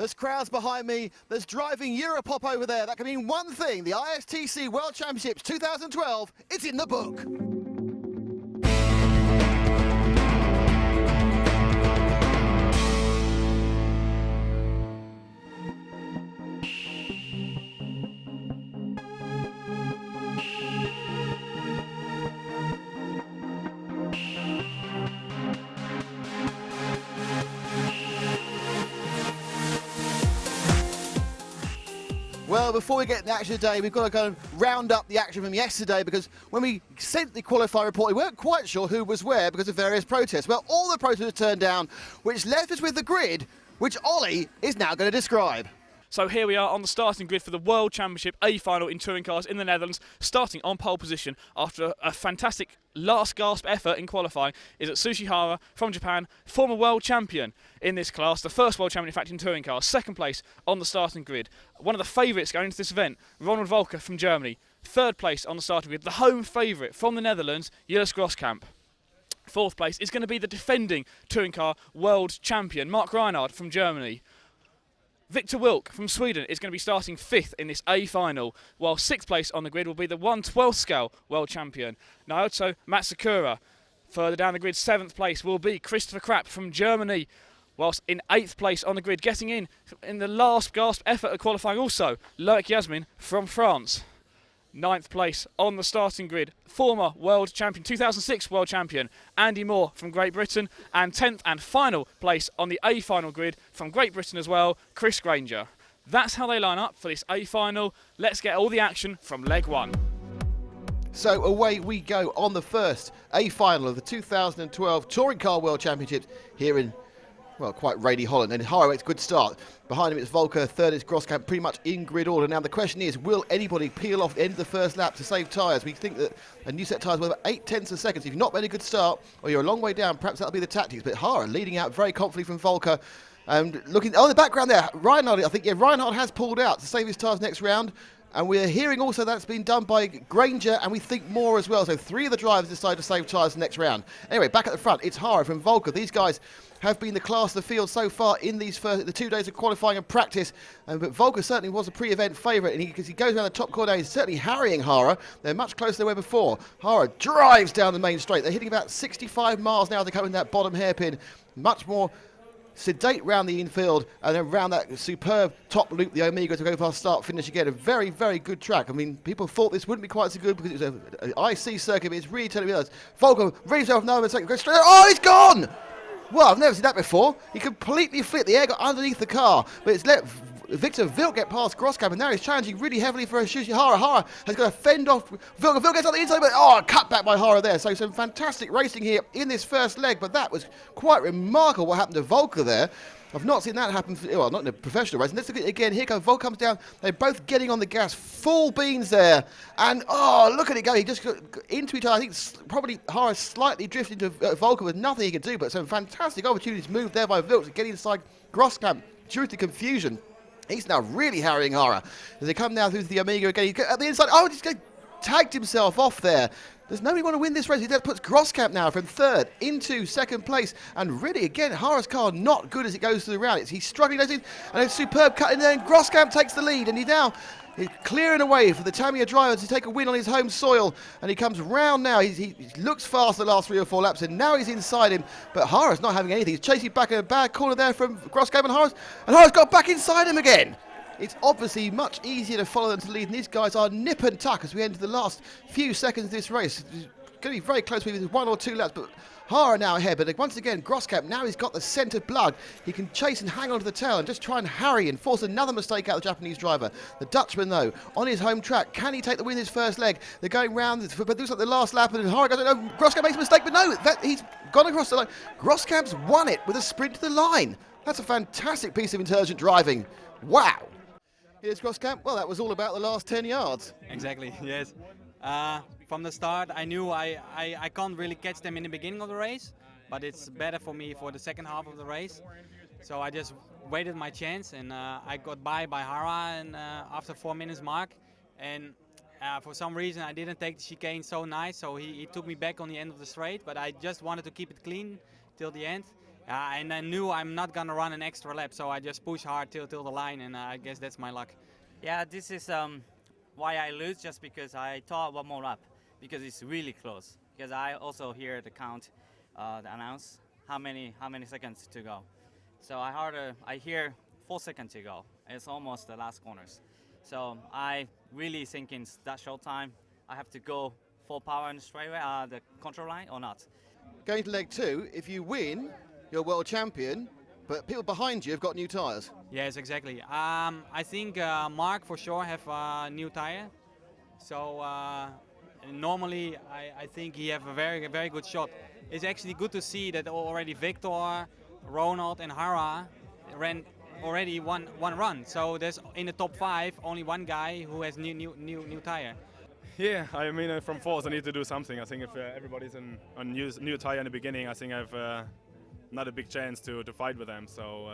There's crowds behind me. There's driving Europop over there. That can mean one thing. The ISTC World Championships 2012, it's in the book. Well, before we get to the action today, we've got to go and round up the action from yesterday, because when we sent the qualifying report, we weren't quite sure who was where because of various protests. Well, all the protests were turned down, which left us with the grid, which Ollie is now going to describe. So here we are on the starting grid for the World Championship A final in touring cars in the Netherlands, starting on pole position after a fantastic last gasp effort in qualifying is Atsushi Hara from Japan, former world champion in this class, the first world champion in fact in touring cars, second place on the starting grid. One of the favourites going into this event, Ronald Volker from Germany, third place on the starting grid, the home favourite from the Netherlands, Groskamp. Fourth place is going to be the defending touring car world champion, Mark Reinhardt from Germany. Victor Wilk from Sweden is going to be starting fifth in this A final, while sixth place on the grid will be the 1/12 scale world champion, Naoto Matsukura. Further down the grid, seventh place will be Christopher Krapp from Germany, whilst in eighth place on the grid, getting in the last gasp effort of qualifying also, Loic Yasmin from France. Ninth place on the starting grid, former world champion, 2006 world champion, Andy Moore from Great Britain, and 10th and final place on the A final grid from Great Britain as well, Chris Granger. That's how they line up for this A final. Let's get all the action from leg one. So away we go on the first A final of the 2012 Touring Car World Championships here in, well, quite rainy Holland. And Hara makes a good start. Behind him it's Volker, third is Groskamp, pretty much in grid order. Now the question is, will anybody peel off the end of the first lap to save tyres? We think that a new set of tyres will have 8/10 of seconds. If you've not made a good start, or you're a long way down, perhaps that'll be the tactics. But Hara leading out very confidently from Volker. And looking, oh, in the background there, Ronald, I think, yeah, Reinhardt has pulled out to save his tyres next round. And we're hearing also that's been done by Granger, and we think more as well. So three of the drivers decide to save tyres next round. Anyway, back at the front, it's Hara from Volker. These guys have been the class of the field so far in these the 2 days of qualifying and practice. But Volker certainly was a pre-event favourite, and because he goes around the top corner, he's certainly harrying Hara. They're much closer than they were before. Hara drives down the main straight. They're hitting about 65 miles now. They come in that bottom hairpin. Much more sedate round the infield, and then round that superb top loop, the Omega, to go past start finish again. A very, very good track. I mean, people thought this wouldn't be quite so good because it was an IC circuit, but it's really turning me on. Volker reads off now in a second, goes straight. Oh, he's gone! Well, I've never seen that before. He completely flipped. The air got underneath the car, but it's let Victor Wilk get past Groskamp, and now he's challenging really heavily for Atsushi Hara. Hara has got to fend off Wilk. Wilk gets on the inside, but cut back by Hara there. So some fantastic racing here in this first leg, but that was quite remarkable what happened to Volker there. I've not seen that happen, well, not in a professional race. And let's look at it again. Here comes Volker, comes down. They're both getting on the gas, full beans there. And, look at it go. He just got into each other. I think probably Hara slightly drifted into Volker with nothing he could do, but some fantastic opportunities moved there by Wilk to get inside Groskamp due to confusion. He's now really harrying Hara. As they come now through the Omega again, he's at the inside. Oh, he's tagged himself off there. Does nobody want to win this race? He just puts Groskamp now from third into second place. And really, again, Hara's car not good as it goes through the round. He's struggling, and a superb cut in there, and Groskamp takes the lead. And he's clearing away for the Tamiya driver to take a win on his home soil. And he comes round now. He looks fast the last 3 or 4 laps, and now he's inside him. But Hara's not having anything. He's chasing back in a bad corner there from Groskamp, and Hara's got back inside him again. It's obviously much easier to follow than to lead, and these guys are nip and tuck as we enter the last few seconds of this race. It's going to be very close with 1 or 2 laps, but Hara now ahead. But once again, Groskamp, now he's got the scent of blood. He can chase and hang on to the tail and just try and harry and force another mistake out of the Japanese driver. The Dutchman, though, on his home track, can he take the win his first leg? They're going round, but looks like the last lap, and Hara goes, no, Groskamp makes a mistake, but no, he's gone across the line. Groskamp's won it with a sprint to the line. That's a fantastic piece of intelligent driving. Wow. Here's Groskamp. Well, that was all about the last 10 yards. Exactly, yes. From the start, I knew I can't really catch them in the beginning of the race, but it's better for me for the second half of the race. So I just waited my chance, and I got by Hara and, after 4 minutes mark. And for some reason, I didn't take the chicane so nice, so he took me back on the end of the straight, but I just wanted to keep it clean till the end. And I knew I'm not gonna run an extra lap, so I just push hard till the line, and I guess that's my luck. Yeah, this is why I lose, just because I thought one more lap, because it's really close. Because I also hear the count, the announce how many seconds to go. So I hear 4 seconds to go. It's almost the last corners. So I really think in that short time, I have to go full power in the straightaway, the control line, or not. Going to leg 2, if you win, you're world champion, but people behind you have got new tyres. Yes, exactly. I think Mark for sure have a new tire. So normally I think he have a very good shot. It's actually good to see that already Victor, Ronald and Hara ran already one run. So there's in the top 5 only one guy who has new tire. Yeah, I mean from fourth I need to do something. I think if everybody's on new tire in the beginning, I think I've not a big chance to fight with them. So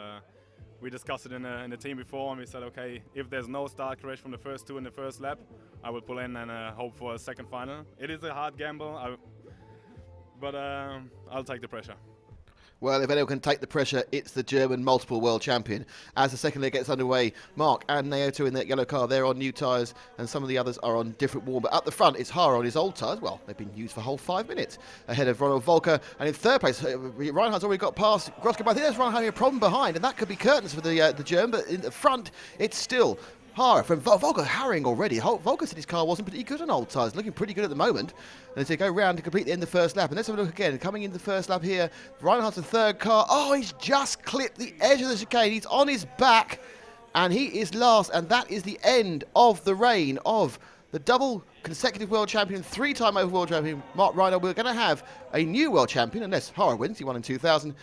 we discussed it in the team before, and we said, okay, if there's no start crash from the first 2 in the first lap, I will pull in and hope for a second final. It is a hard gamble, but I'll take the pressure. Well, if anyone can take the pressure, it's the German multiple world champion. As the second leg gets underway, Mark and Naoto in that yellow car, they're on new tyres, and some of the others are on different warm. But at the front, it's Hara on his old tyres. Well, they've been used for a whole 5 minutes. Ahead of Ronald, Volker, and in third place, Reinhardt's already got past Groskamp. I think there's Reinhardt having a problem behind, and that could be curtains for the German. But in the front, it's still Hara from Volker harrying already. Volker said his car wasn't particularly good on old tyres, looking pretty good at the moment. And as they go round to complete the end of the first lap. And let's have a look again. Coming in the first lap here, Reinhardt's the third car. Oh, he's just clipped the edge of the chicane. He's on his back, and he is last. And that is the end of the reign of the double consecutive world champion, 3-time over world champion, Mark Reinhardt. We're going to have a new world champion, unless Hara wins. He won in 2000,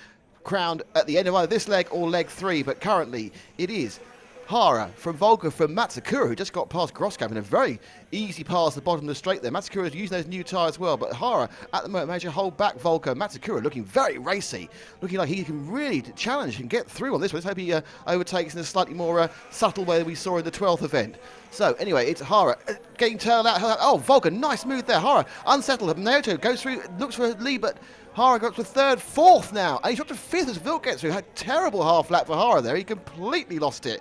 crowned at the end of either this leg or leg 3. But currently, it is Hara from Volker from Matsukura, who just got past Groskamp in a very easy pass at the bottom of the straight there. Matsukura is using those new tyres well, but Hara at the moment managed to hold back Volker. Matsukura looking very racy, looking like he can really challenge and get through on this one. Let's hope he overtakes in a slightly more subtle way than we saw in the 12th event. So anyway, it's Hara getting turned out. Oh, Volker, nice move there. Hara unsettled. Naoto goes through, looks for a lead, but Hara got to third, fourth now, and he's got to fifth as Volker gets through. Had a terrible half lap for Hara there. He completely lost it.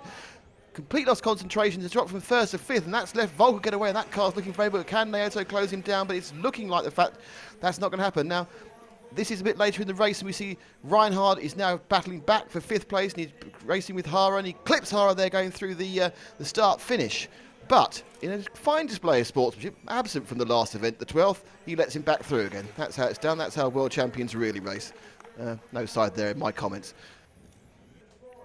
Complete lost concentration to drop from first to fifth, and that's left Volker get away, and that car's looking favourable. Can Naoto close him down? But it's looking like the fact that's not going to happen. Now, this is a bit later in the race, and we see Reinhardt is now battling back for 5th place, and he's racing with Hara, and he clips Hara there going through the start-finish. But in a fine display of sportsmanship, absent from the last event, the 12th, he lets him back through again. That's how it's done. That's how world champions really race. No side there in my comments.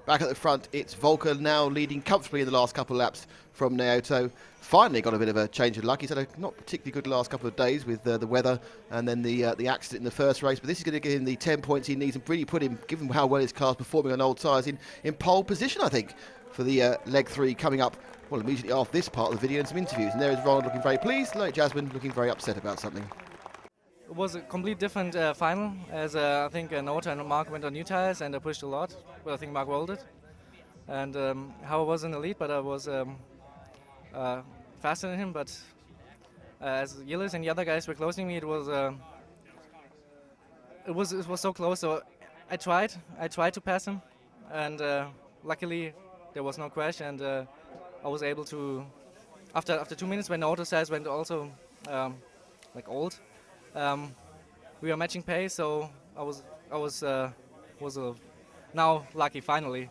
Back at the front, it's Volker now leading comfortably in the last couple of laps from Naoto. Finally got a bit of a change of luck. He's had a not particularly good last couple of days with the weather and then the accident in the first race. But this is going to give him the 10 points he needs and really put him, given how well his car's performing on old tyres, in pole position, I think, for the leg 3 coming up, well, immediately after this part of the video and some interviews. And there is Ronald looking very pleased, like Jasmine looking very upset about something. It was a complete different final, as I think Naoto and Mark went on new tires and I pushed a lot, but I think Mark rolled it. And Hara was in the lead, but I was faster than him. But as Yillis and the other guys were closing me, it was so close. So I tried to pass him, and luckily there was no crash, and I was able to. After 2 minutes, when the auto size went also like old. We were matching pace, so I was now lucky finally.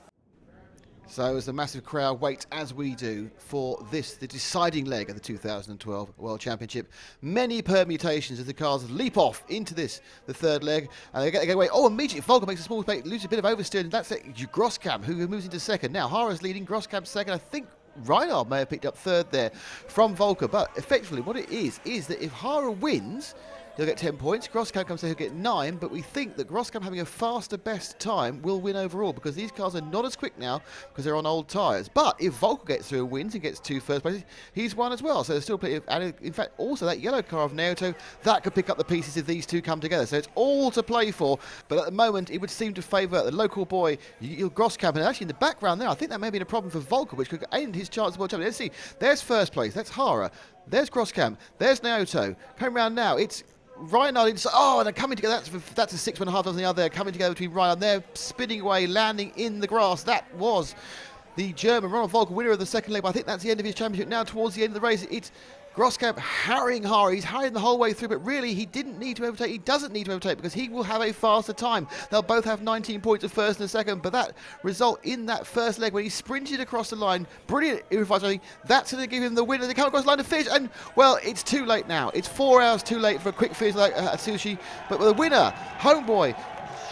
So as the massive crowd waits, as we do, for this, the deciding leg of the 2012 World Championship. Many permutations as the cars leap off into this, the third leg, and they get away. Oh, immediately Volker makes a small mistake, loses a bit of oversteering. That's it. Groskamp, who moves into second. Now Hara's leading, Groskamp second. I think Reinhardt may have picked up third there from Volker, but effectively what it is that if Hara wins, he'll get 10 points. Groskamp comes there, he'll get 9, but we think that Groskamp having a faster best time will win overall because these cars are not as quick now because they're on old tyres. But if Volker gets through and wins and gets 2 first places, he's won as well. So there's still plenty of, and in fact, also that yellow car of Naoto, that could pick up the pieces if these two come together. So it's all to play for, but at the moment it would seem to favour the local boy, Groskamp, and actually in the background there, I think that may have been a problem for Volker, which could end his chance of world champion. Let's see, there's first place, that's Hara. There's Groskamp, there's Naoto. Coming round now, it's Ronald, and they're coming together. That's a 6.5 on the other. Coming together between Ryan. They're spinning away, landing in the grass. That was the German Ronald Volker, winner of the second leg. But I think that's the end of his championship. Now towards the end of the race, it's Groskamp harrying Hara. He's harrying the whole way through, but really he didn't need to overtake. He doesn't need to overtake because he will have a faster time. They'll both have 19 points of first and a second, but that result in that first leg when he sprinted across the line, brilliant improvising, that's going to give him the win. And they come across the line to finish, and well, it's too late now. It's 4 hours too late for a quick finish like Atsushi, but the winner, homeboy,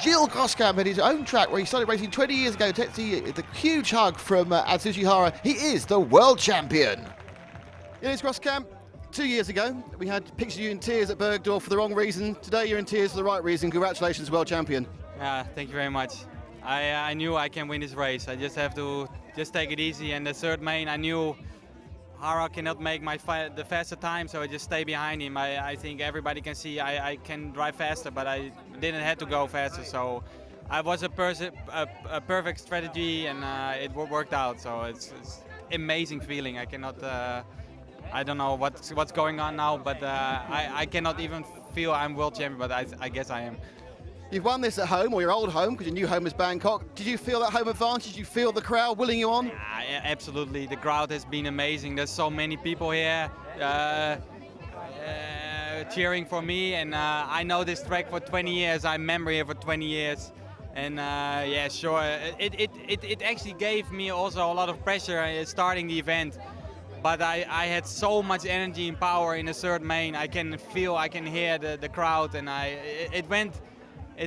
Gilles Groskamp, had his own track where he started racing 20 years ago. Takes the huge hug from Atsushi Hara. He is the world champion. Gilles Groskamp, 2 years ago, we had pictures of you in tears at Bergdorf for the wrong reason. Today you're in tears for the right reason. Congratulations, world champion. Yeah, thank you very much. I knew I can win this race. I just have to just take it easy. And the third main, I knew Hara cannot make the faster time, so I just stay behind him. I think everybody can see I can drive faster, but I didn't have to go faster. So I was a perfect strategy, and it worked out. So it's amazing feeling. I cannot. I don't know what's going on now, but I cannot even feel I'm world champion, but I guess I am. You've won this at home, or your old home, because your new home is Bangkok. Did you feel that home advantage? Did you feel the crowd willing you on? Yeah, absolutely. The crowd has been amazing. There's so many people here cheering for me, and I know this track for 20 years. I remember here for 20 years. And yeah, sure, it actually gave me also a lot of pressure starting the event. But I had so much energy and power in the third main. I can feel, I can hear the crowd, and it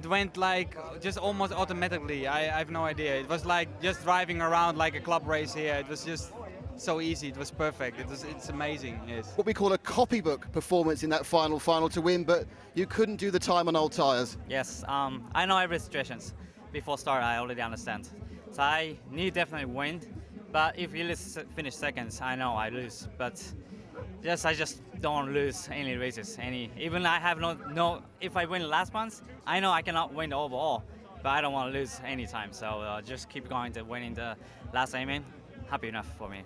went like just almost automatically. I have no idea. It was like just driving around like a club race here. It was just so easy. It was perfect. It's amazing. Yes. What we call a copybook performance in that final to win, but you couldn't do the time on old tyres. Yes, I know every situations. Before start, I already understand. So I need definitely win. But if you finish seconds, I know I lose. But I just don't lose any races. Even I have no. If I win the last ones, I know I cannot win the overall. But I don't want to lose any time. So just keep going to winning the last aiming. Happy enough for me.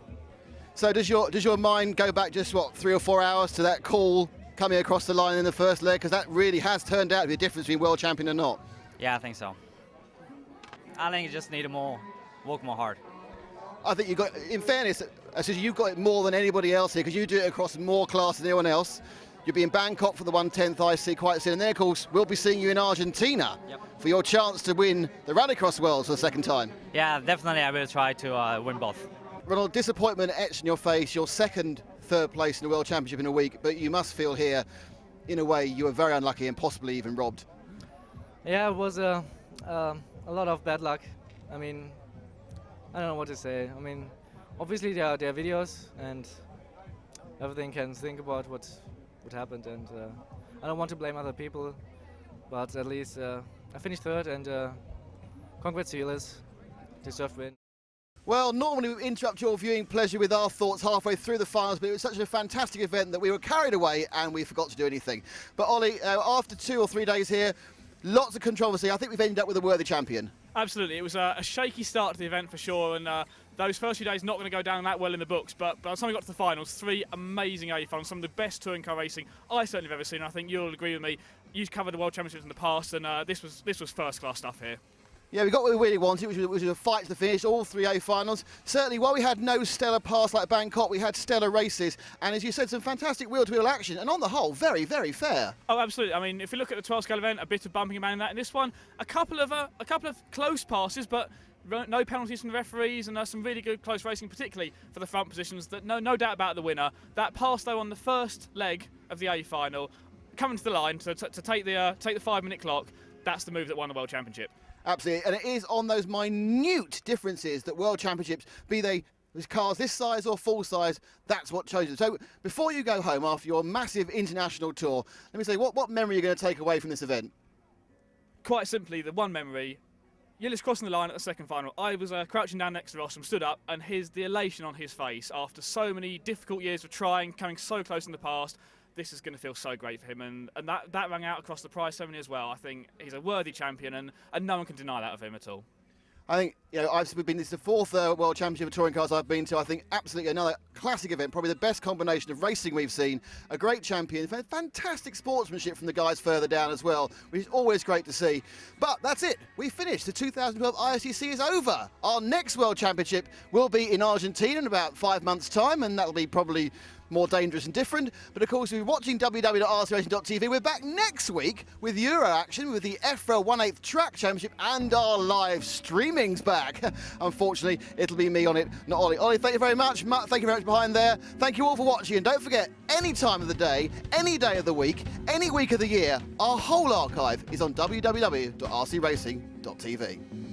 So does your mind go back just 3 or 4 hours to that call coming across the line in the first leg? Because that really has turned out to be a difference between world champion and not. Yeah, I think so. I think you just need to work more hard. I think you got, in fairness, you've got it more than anybody else here because you do it across more classes than anyone else. You'll be in Bangkok for the 110th IC quite soon, and then of course we'll be seeing you in Argentina for your chance to win the Rallycross Worlds for the second time. Yeah, definitely I will try to win both. Ronald, disappointment etched in your face, your third place in the World Championship in a week, but you must feel here, in a way, you were very unlucky and possibly even robbed. Yeah, it was a lot of bad luck. I mean, I don't know what to say. I mean, obviously there are videos and everything can think about what happened, and I don't want to blame other people, but at least I finished third, and congrats to Gilles, deserved win. Well, normally we interrupt your viewing pleasure with our thoughts halfway through the finals, but it was such a fantastic event that we were carried away and we forgot to do anything. But Ollie, after 2 or 3 days here, lots of controversy. I think we've ended up with a worthy champion. Absolutely. It was a shaky start to the event for sure, and those first few days not going to go down that well in the books, but by the time we got to the finals, 3 amazing A finals, some of the best touring car racing I certainly have ever seen. I think you'll agree with me. You've covered the World Championships in the past, and this was first class stuff here. Yeah, we got what we really wanted, which was a fight to the finish, all 3 A finals. Certainly, while we had no stellar pass like Bangkok, we had stellar races, and as you said, some fantastic wheel-to-wheel action, and on the whole, very, very fair. Oh, absolutely. I mean, if you look at the 12-scale event, a bit of bumping around that. In this one, a couple of close passes, but no penalties from the referees, and some really good close racing, particularly for the front positions. That no doubt about the winner. That pass though on the first leg of the A final, coming to the line to take the 5-minute clock. That's the move that won the World Championship. Absolutely, and it is on those minute differences that World Championships, be they cars this size or full size, that's what changes. So before you go home after your massive international tour, let me say, what memory are you going to take away from this event? Quite simply, the one memory, Gilles crossing the line at the second final. I was crouching down next to Ross and stood up, and the elation on his face after so many difficult years of trying, coming so close in the past. This is going to feel so great for him, and that rang out across the prize ceremony as well. I think he's a worthy champion, and no one can deny that of him at all. I think, you know, this is the fourth World Championship of Touring Cars I've been to. I think absolutely another classic event, probably the best combination of racing we've seen. A great champion, fantastic sportsmanship from the guys further down as well, which is always great to see. But that's it, we finished. The 2012 ISTC is over. Our next World Championship will be in Argentina in about 5 months' time, and that'll be probably more dangerous and different. But of course, we'll be watching www.rcracing.tv. We're back next week with Euro action, with the EFRA 1/8 Track Championship, and our live streaming's back. Unfortunately, it'll be me on it, not Ollie. Ollie, thank you very much. Matt, thank you very much behind there. Thank you all for watching, and don't forget, any time of the day, any day of the week, any week of the year, our whole archive is on www.rcracing.tv.